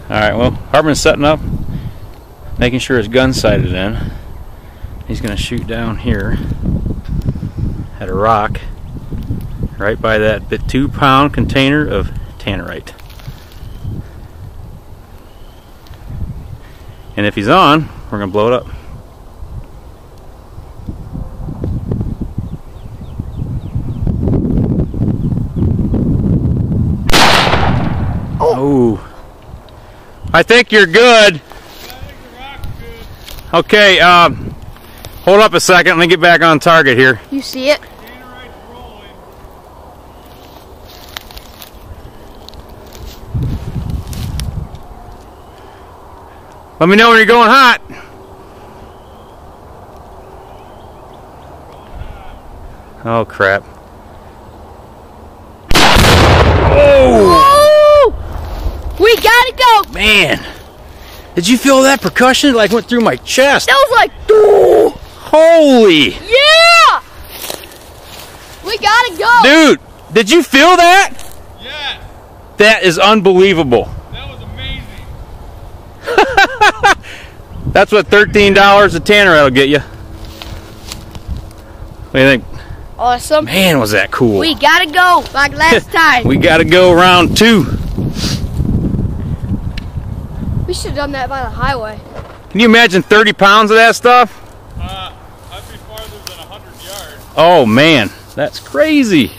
Alright, well, Hartman's setting up, making sure his gun's sighted in. He's going to shoot down here at a rock right by that 2-pound container of tannerite. And if he's on, we're going to blow it up. Oh, I think you're good. Okay, hold up a second. Let me get back on target here. You see it? Let me know when you're going hot. Oh, crap. Oh! We gotta go! Man, did you feel that percussion? It like went through my chest. That was like, ooh. Holy! Yeah! We gotta go! Dude, did you feel that? Yes! That is unbelievable. That was amazing. That's what $13 a tannerite will get you. What do you think? Awesome. Man, was that cool. We gotta go, like last time. We gotta go round 2. We should have done that by the highway. Can you imagine 30 pounds of that stuff? I'd be farther than 100 yards. Oh man, that's crazy.